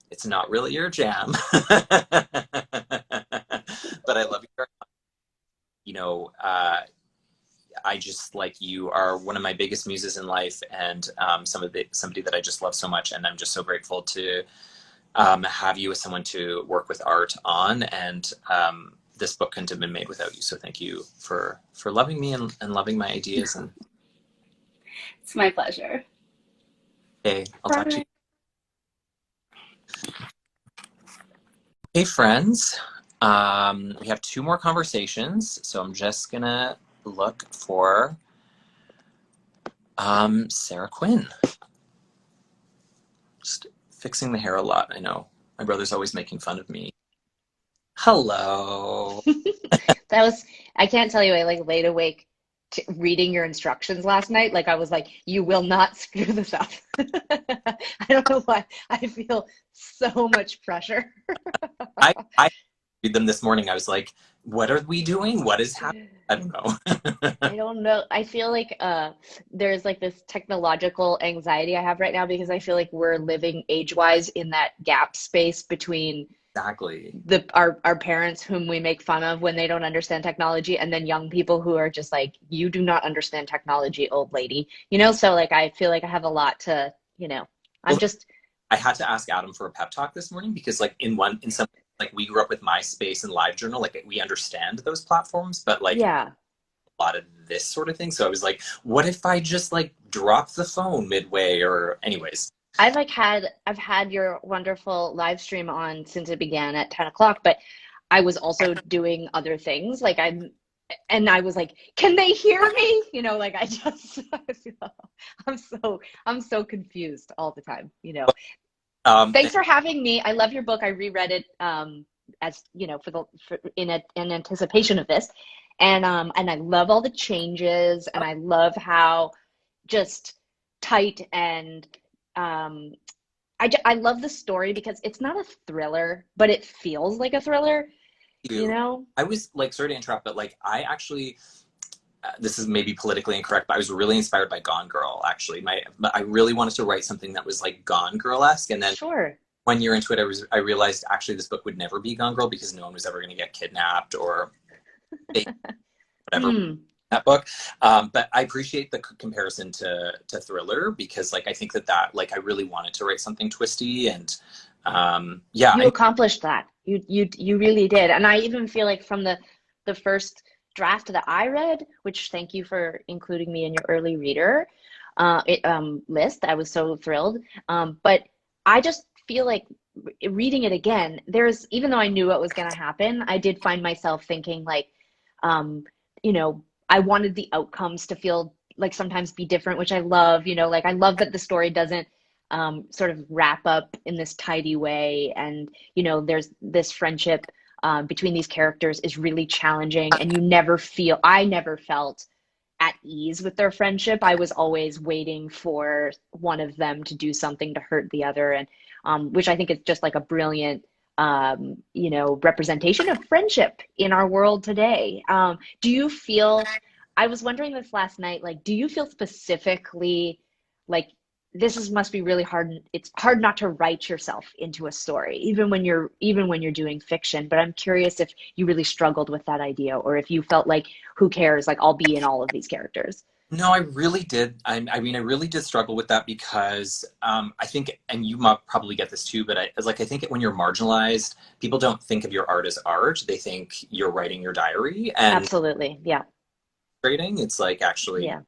it's not really your jam, but I love you very much. I just like, you are one of my biggest muses in life, and somebody that I just love so much, and I'm just so grateful to have you as someone to work with art on, and this book couldn't have been made without you. So thank you for loving me and loving my ideas. And it's my pleasure. Okay, I'll talk to you. Hey friends, we have 2 more conversations, so I'm just gonna look for Sarah Quin. Just fixing the hair a lot, I know. My brother's always making fun of me. Hello. I can't tell you, I like laid awake reading your instructions last night. Like I was like, you will not screw this up. I don't know why. I feel so much pressure. I read them this morning. I was like, what are we doing? What is happening? I don't know. I don't know. I feel like there's like this technological anxiety I have right now because I feel like we're living age-wise in that gap space between exactly our parents whom we make fun of when they don't understand technology, and then young people who are just like, you do not understand technology, old lady. So like I feel like I have a lot to, I had to ask Adam for a pep talk this morning because like in some like we grew up with MySpace and LiveJournal, like we understand those platforms, but like yeah, a lot of this sort of thing. So I was like, what if I just like drop the phone midway? Or anyways. I've had your wonderful live stream on since it began at 10 o'clock, but I was also doing other things. Like I was like, can they hear me? Like I'm so confused all the time, Thanks for having me. I love your book. I reread it as in anticipation of this, and I love all the changes, and I love how just tight and I love the story because it's not a thriller, but it feels like a thriller. I was like, sorry to interrupt, but like I actually. This is maybe politically incorrect, but I was really inspired by Gone Girl, actually. But I really wanted to write something that was like Gone Girl-esque. And then sure. 1 year into it, I realized actually this book would never be Gone Girl because no one was ever going to get kidnapped or whatever that book. But I appreciate the comparison to Thriller because like I think that like I really wanted to write something twisty, and you accomplished that. You really did. And I even feel like from the first draft that I read, which thank you for including me in your early reader list. I was so thrilled. But I just feel like reading it again, even though I knew what was going to happen, I did find myself thinking like, I wanted the outcomes to feel like sometimes be different, which I love, like I love that the story doesn't sort of wrap up in this tidy way. And, there's this friendship between these characters is really challenging, and I never felt at ease with their friendship. I was always waiting for one of them to do something to hurt the other, and which I think is just like a brilliant representation of friendship in our world today. Do you feel, I was wondering this last night, like, do you feel specifically like must be really hard? It's hard not to write yourself into a story, even when you're doing fiction. But I'm curious if you really struggled with that idea, or if you felt like, who cares? Like, I'll be in all of these characters. No, I really did. I mean, I really did struggle with that because I think, and you might probably get this too, but I think when you're marginalized, people don't think of your art as art. They think you're writing your diary, and Absolutely. Yeah. trading. It's like, actually, Yeah.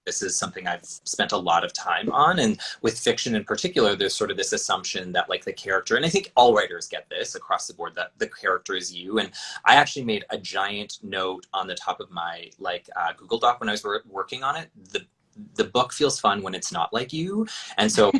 this is something I've spent a lot of time on. And with fiction in particular, there's sort of this assumption that like the character, and I think all writers get this across the board, that the character is you. And I actually made a giant note on the top of my Google Doc when I was working on it. The book feels fun when it's not like you. And so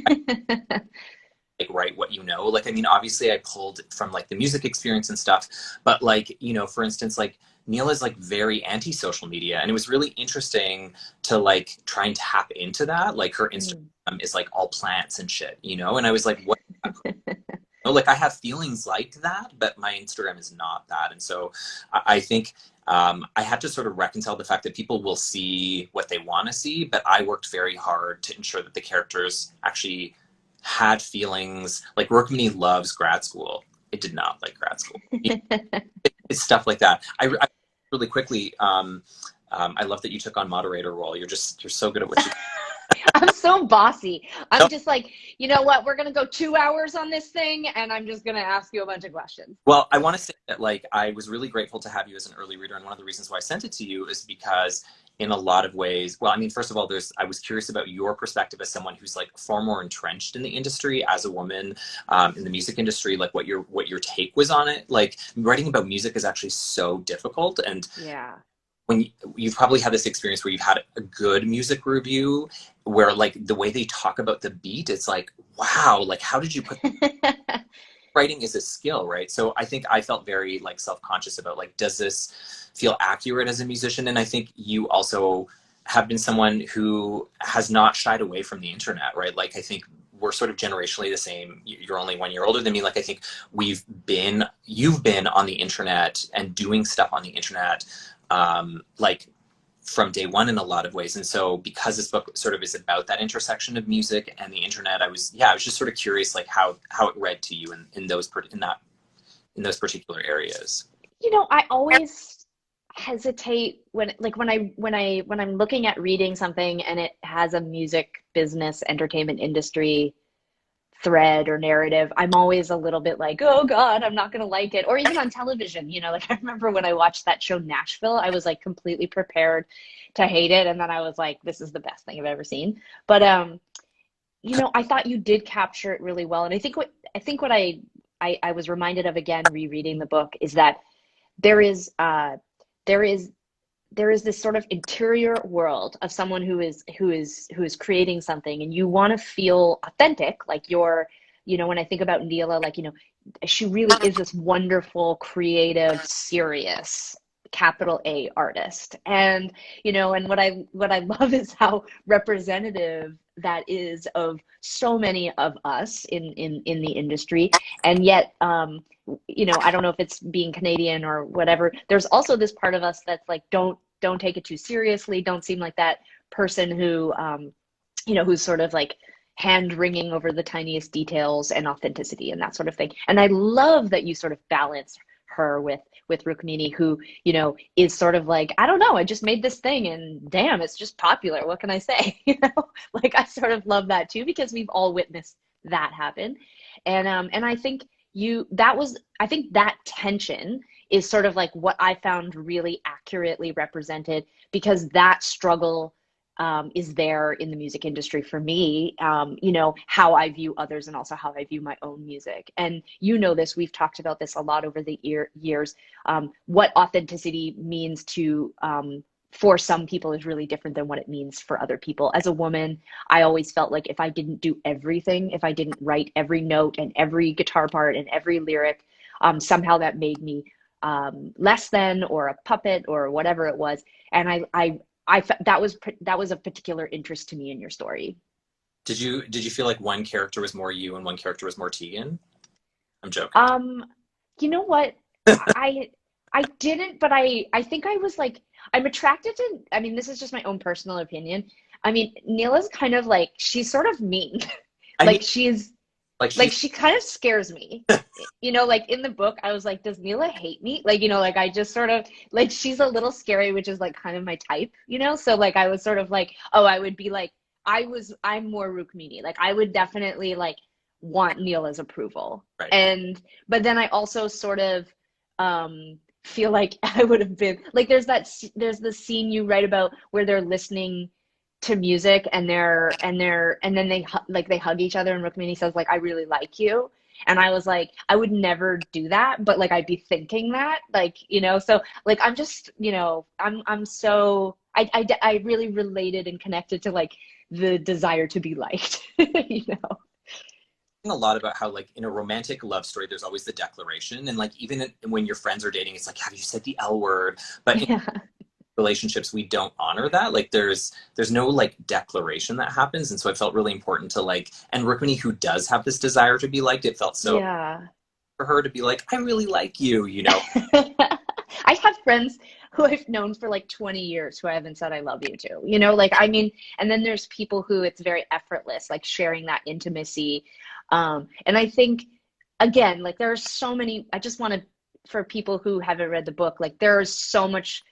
like write what you know. Like, I mean, obviously I pulled from like the music experience and stuff, but like, for instance, like Neil is like very anti-social media, and it was really interesting to like try and tap into that. Like her Instagram is like all plants and shit, and I was like, what? Like I have feelings like that, but my Instagram is not that. And so I think I had to sort of reconcile the fact that people will see what they want to see, but I worked very hard to ensure that the characters actually had feelings. Like Rukmini loves grad school. It did not like grad school. It's stuff like that. I really quickly, I love that you took on moderator role. You're so good at what you do. I'm so bossy. I'm just like, you know what? We're going to go 2 hours on this thing, and I'm just going to ask you a bunch of questions. Well, I want to say that like, I was really grateful to have you as an early reader. And one of the reasons why I sent it to you is because in a lot of ways, well, I mean, first of all, I was curious about your perspective as someone who's like far more entrenched in the industry as a woman, in the music industry, like what your take was on it. Like writing about music is actually so difficult. And yeah, when you've probably had this experience where you've had a good music review where like the way they talk about the beat, it's like, wow, like how did you put writing is a skill, right? So I think I felt very like self-conscious about like, does this feel accurate as a musician? And I think you also have been someone who has not shied away from the internet, right? Like I think we're sort of generationally the same. You're only 1 year older than me. Like I think you've been on the internet and doing stuff on the internet, like from day one in a lot of ways. And so because this book sort of is about that intersection of music and the internet, I was just sort of curious, like how it read to you in those particular areas. I always hesitate when I'm looking at reading something and it has a music business entertainment industry thread or narrative. I'm always a little bit like, oh God, I'm not gonna like it. Or even on television, like I remember when I watched that show Nashville, I was like completely prepared to hate it, and then I was like, this is the best thing I've ever seen. But I thought you did capture it really well. And I think what I was reminded of again rereading the book is that there is this sort of interior world of someone who is creating something, and you want to feel authentic. Like when I think about Neela, like, she really is this wonderful, creative, serious, capital A artist. And, and what I love is how representative that is of so many of us in the industry. And yet, I don't know if it's being Canadian or whatever. There's also this part of us that's like, don't take it too seriously. Don't seem like that person who, who's sort of like hand wringing over the tiniest details and authenticity and that sort of thing. And I love that you sort of balance her with Rukmini, who, is sort of like, I don't know, I just made this thing and damn, it's just popular. What can I say? Like I sort of love that too, because we've all witnessed that happen. And I think I think that tension is sort of like what I found really accurately represented, because that struggle is there in the music industry for me, how I view others and also how I view my own music. And this, we've talked about this a lot over the years. What authenticity means to for some people is really different than what it means for other people. As a woman, I always felt like if I didn't do everything, if I didn't write every note and every guitar part and every lyric, somehow that made me less than, or a puppet, or whatever it was. And that was of particular interest to me in your story. Did you feel like one character was more you and one character was more Tegan? I'm joking. You know what? I didn't, but I think I was like, I'm attracted to, I mean, this is just my own personal opinion. I mean, Neela's kind of like, she's sort of mean. Like she's like she kind of scares me. You know, like in the book, I was like, does Neela hate me? Like, you know, like I just sort of like, she's a little scary, which is like kind of my type, you know? So like I was sort of like, oh, I would be like, I'm more Rukmini. Like I would definitely like want Neela's approval. Right. But then I also sort of feel like I would have been like, there's the scene you write about where they're listening to music and then they hug each other and Rukmini says like, I really like you. And I was like, I would never do that, but like I'd be thinking that, like, you know, so like I'm just, you know, I'm so I really related and connected to like the desire to be liked, you know. A lot about how like in a romantic love story there's always the declaration, and like even when your friends are dating it's like, have you said the L word? But in relationships we don't honor that. Like there's no like declaration that happens, and so it felt really important to like, and Rukmini, who does have this desire to be liked, it felt so for her to be like, I really like you, you know. I have friends who I've known for like 20 years who I haven't said I love you to, you know, like, I mean, and then there's people who it's very effortless, like sharing that intimacy. And I think, again, like there are so many, I just want to, for people who haven't read the book, like there's so much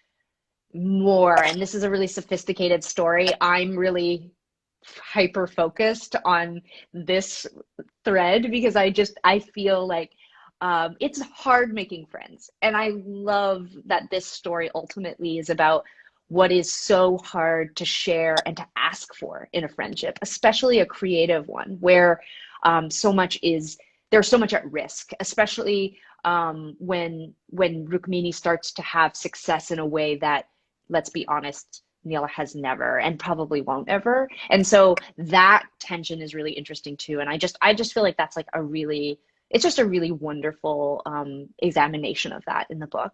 more, and this is a really sophisticated story. I'm really hyper focused on this thread because I feel like it's hard making friends. And I love that this story ultimately is about what is so hard to share and to ask for in a friendship, especially a creative one where there's so much at risk, especially when Rukmini starts to have success in a way that, let's be honest, Neela has never and probably won't ever. And so that tension is really interesting too. And I just feel like that's like it's just a really wonderful examination of that in the book.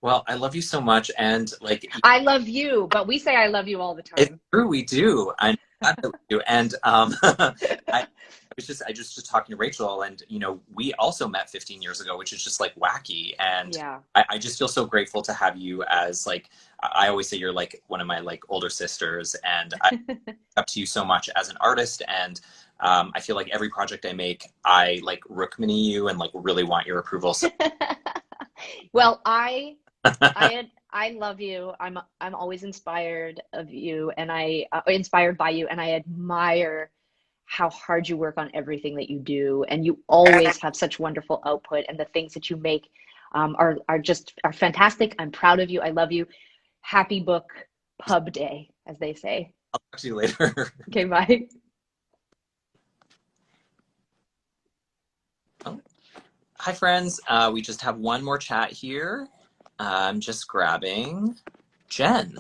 Well, I love you so much, and like I love you, but we say I love you all the time. It's true, we do. I'm glad that we do. And I was just talking to Rachel, and you know, we also met 15 years ago, which is just like wacky. And I just feel so grateful to have you as like, I always say you're like one of my like older sisters, and I look up to you so much as an artist. And I feel like every project I make, I like Rukmini you and like really want your approval. So. Well, I love you. I'm always inspired of you, and inspired by you, and I admire how hard you work on everything that you do, and you always have such wonderful output, and the things that you make are fantastic. I'm proud of you. I love you. Happy book pub day, as they say. I'll talk to you later. Okay, bye. Oh. Hi, friends. We just have one more chat here. I'm just grabbing Jen.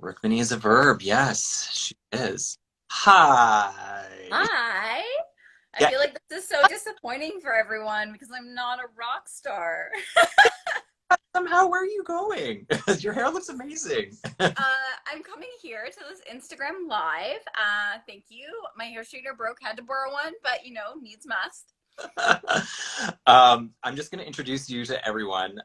Rukmini is a verb. Yes, she is. Hi. Hi. I feel like this is so disappointing for everyone because I'm not a rock star. Somehow, where are you going? Your hair looks amazing. I'm coming here to this Instagram live. Thank you. My hair straightener broke, had to borrow one, but you know, needs must. I'm just going to introduce you to everyone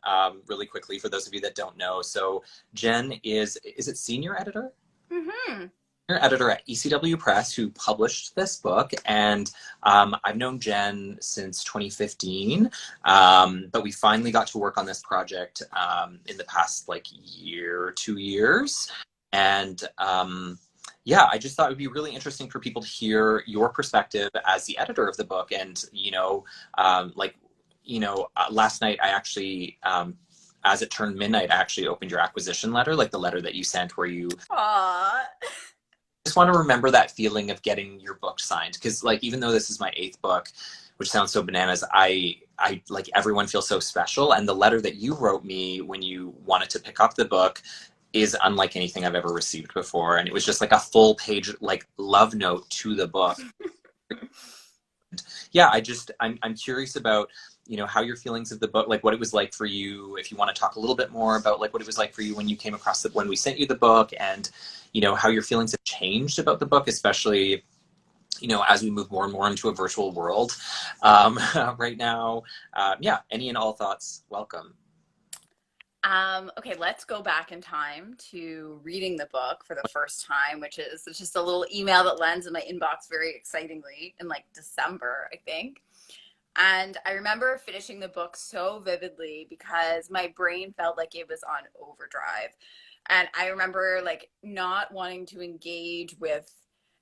really quickly for those of you that don't know. So Jen is it senior editor? Mm-hmm. Senior editor at ECW Press, who published this book, and I've known Jen since 2015, but we finally got to work on this project in the past like year, 2 years, and yeah, I just thought it would be really interesting for people to hear your perspective as the editor of the book. And, you know, last night I actually, as it turned midnight, I actually opened your acquisition letter, like the letter that you sent where you just want to remember that feeling of getting your book signed. Because like, even though this is my 8th book, which sounds so bananas, I like everyone feels so special. And the letter that you wrote me when you wanted to pick up the book is unlike anything I've ever received before. And it was just like a full page, like love note to the book. Yeah, I'm curious about you know, how your feelings of the book, like what it was like for you, if you want to talk a little bit more about like what it was like for you when you came across it, when we sent you the book, and, you know, how your feelings have changed about the book, especially, you know, as we move more and more into a virtual world right now. Yeah, any and all thoughts, welcome. Okay, let's go back in time to reading the book for the first time, which is just a little email that lands in my inbox very excitingly in like December, I think. And I remember finishing the book so vividly because my brain felt like it was on overdrive. And I remember like not wanting to engage with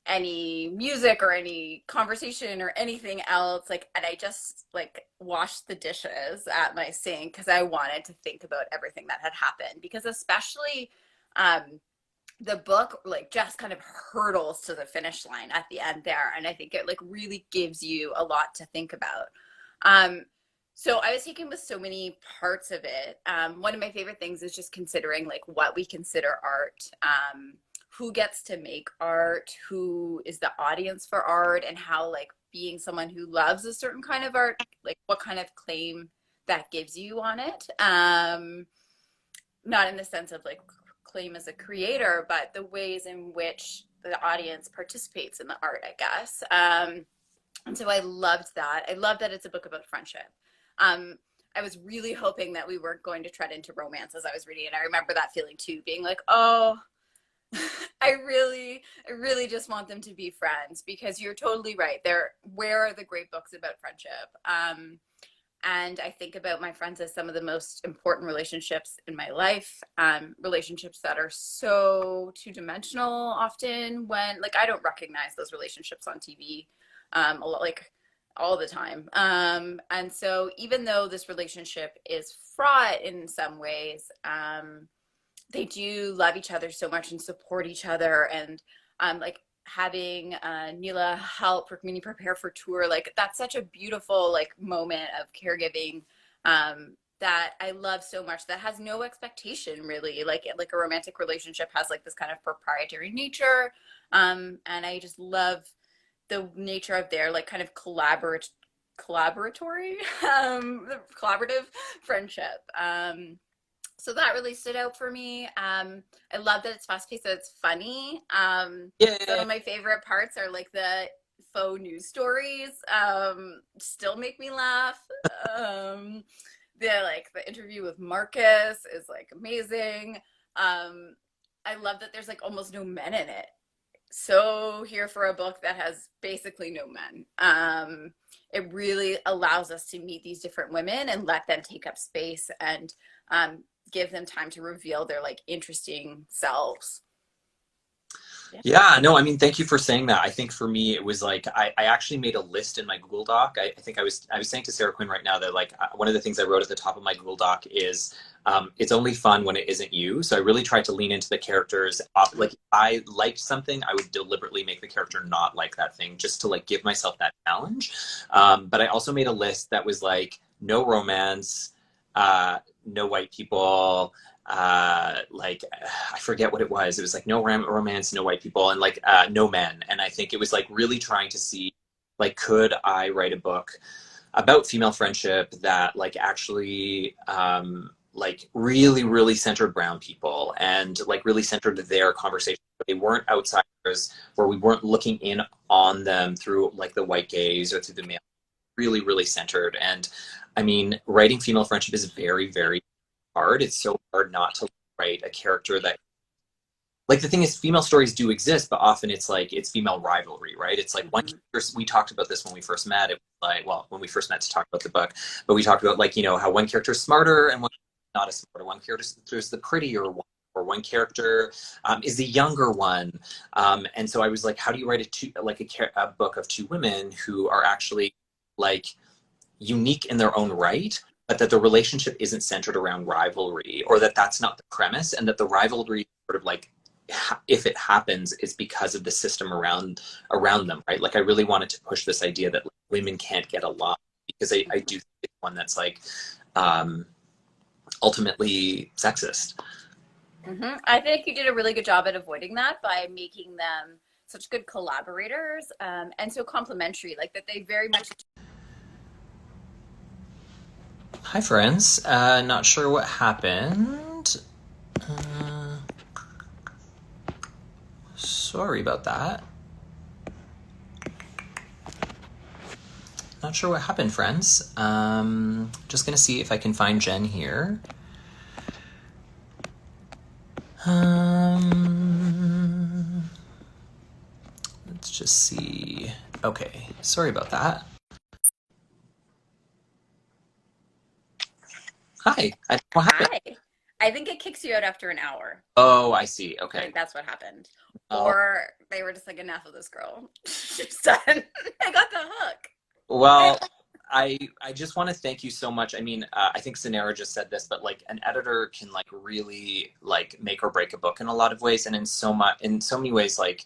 any music or any conversation or anything else, like, and I just like washed the dishes at my sink because I wanted to think about everything that had happened, because especially the book like just kind of hurdles to the finish line at the end there, and I think it like really gives you a lot to think about. So I was taken with so many parts of it. One of my favorite things is just considering like what we consider art, who gets to make art, who is the audience for art, and how like being someone who loves a certain kind of art, like what kind of claim that gives you on it. Not in the sense of like claim as a creator, but the ways in which the audience participates in the art, I guess. And so I loved that. I love that it's a book about friendship. I was really hoping that we weren't going to tread into romance as I was reading it. I remember that feeling too, being like, oh, I really just want them to be friends, because you're totally right. Where are the great books about friendship? And I think about my friends as some of the most important relationships in my life, relationships that are so two-dimensional often, when like I don't recognize those relationships on TV a lot, like all the time. And so even though this relationship is fraught in some ways, they do love each other so much and support each other. And like having Neela help Rukmini prepare for tour, like that's such a beautiful like moment of caregiving that I love so much, that has no expectation really, like a romantic relationship has like this kind of proprietary nature. And I just love the nature of their like kind of collaborative collaborative friendship. So that really stood out for me. I love that it's fast paced, that it's funny. Yeah. Some of my favorite parts are like the faux news stories, still make me laugh. The interview with Marcus is like amazing. I love that there's like almost no men in it. So here for a book that has basically no men. It really allows us to meet these different women and let them take up space, and give them time to reveal their like interesting selves. Yeah, no, I mean, thank you for saying that. I think for me, it was like I actually made a list in my Google Doc. I think I was saying to Sarah Quinn right now that like one of the things I wrote at the top of my Google Doc is it's only fun when it isn't you. So I really tried to lean into the characters. Like if I liked something, I would deliberately make the character not like that thing, just to like give myself that challenge. But I also made a list that was like no romance, no white people, like I forget what it was. It was like no romance, no white people, and like no men. And I think it was like really trying to see like, could I write a book about female friendship that like actually like really centered brown people, and like really centered their conversation. They weren't outsiders, where we weren't looking in on them through like the white gaze or through the male. Really centered. And I mean, writing female friendship is very hard. It's so hard not to write a character that, like, the thing is, female stories do exist, but often it's like it's female rivalry, right? It's like one character, we talked about this when we first met. It was like, well, when we first met to talk about the book, but we talked about like, you know, how one character is smarter and one not as smarter. One character there's the prettier one, or one character is the younger one. And so I was like, how do you write a book of two women who are actually like unique in their own right, but that the relationship isn't centered around rivalry, or that that's not the premise, and that the rivalry sort of like, if it happens, is because of the system around them, right? Like I really wanted to push this idea that like, women can't get along, because I do think it's one that's like ultimately sexist. I think you did a really good job at avoiding that by making them such good collaborators, and so complementary, like that they very much Hi, friends. Not sure what happened. Sorry about that. Not sure what happened, friends. Just gonna see if I can find Jen here. Let's just see. Okay, sorry about that. Hi. What happened? Hi. I think it kicks you out after an hour. Oh, I see. I Okay. think that's what happened. Oh. Or they were just like, enough of this girl. She's done. I got the hook. Well, I just want to thank you so much. I mean, I think Sanara just said this, but like an editor can like really like make or break a book in a lot of ways, and in so many ways, like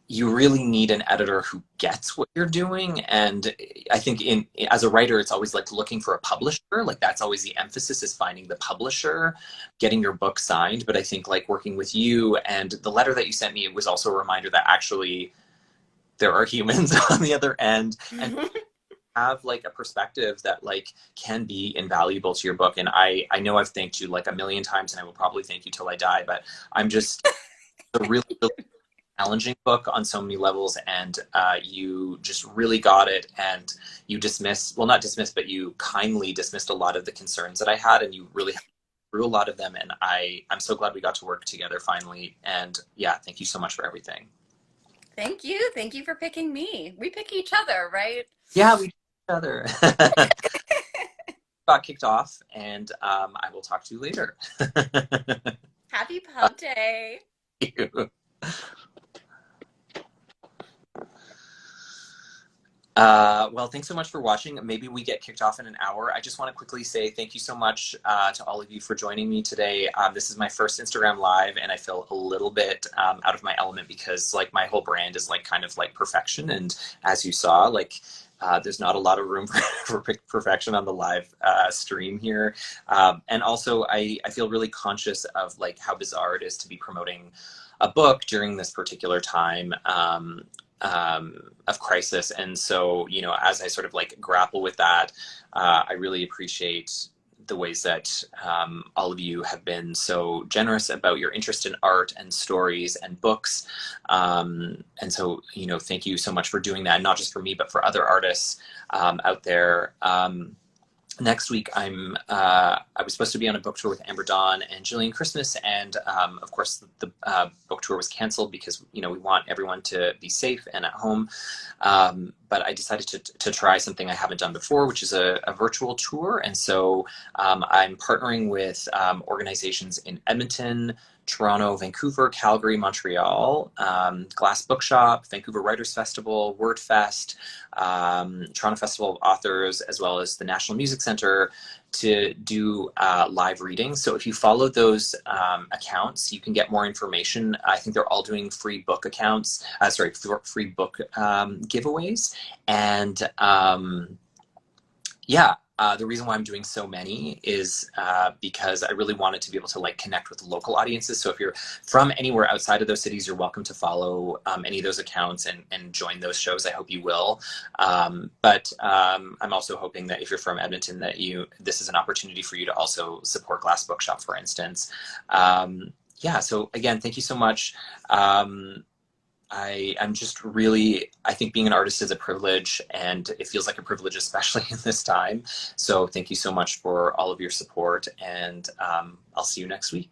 you really need an editor who gets what you're doing. And I think as a writer, it's always like looking for a publisher. Like that's always the emphasis, is finding the publisher, getting your book signed. But I think like working with you and the letter that you sent me, it was also a reminder that actually there are humans on the other end and have like a perspective that like can be invaluable to your book. And I know I've thanked you like a million times, and I will probably thank you till I die, but I'm just a really challenging book on so many levels, and you just really got it, and you not dismissed, but you kindly dismissed a lot of the concerns that I had, and you really through a lot of them, and I'm so glad we got to work together finally. And yeah, thank you so much for everything. Thank you for picking me. We pick each other, right? Yeah, we pick each other. Got kicked off, and I will talk to you later. Happy pub day. Thank you. Well, thanks so much for watching. Maybe we get kicked off in an hour. I just want to quickly say thank you so much to all of you for joining me today. This is my first Instagram Live, and I feel a little bit out of my element because like my whole brand is like kind of like perfection. And as you saw, like there's not a lot of room for perfection on the live stream here. And also I feel really conscious of like how bizarre it is to be promoting a book during this particular time of crisis. And so, you know, as I sort of like grapple with that, I really appreciate the ways that all of you have been so generous about your interest in art and stories and books. And so, you know, thank you so much for doing that, not just for me, but for other artists out there. Next week, I was supposed to be on a book tour with Amber Dawn and Jillian Christmas, and of course the book tour was canceled because, you know, we want everyone to be safe and at home. But I decided to try something I haven't done before, which is a virtual tour. And so I'm partnering with organizations in Edmonton, Toronto, Vancouver, Calgary, Montreal, Glass Bookshop, Vancouver Writers Festival, WordFest, Toronto Festival of Authors, as well as the National Music Center, to do live readings. So if you follow those accounts, you can get more information. I think they're all doing free book accounts, free book giveaways. And yeah. The reason why I'm doing so many is because I really wanted to be able to like connect with local audiences. So if you're from anywhere outside of those cities, you're welcome to follow any of those accounts and join those shows. I hope you will. But I'm also hoping that if you're from Edmonton, that this is an opportunity for you to also support Glass Bookshop, for instance. Yeah, so again, thank you so much. I'm just really, I think being an artist is a privilege, and it feels like a privilege, especially in this time. So thank you so much for all of your support, and I'll see you next week.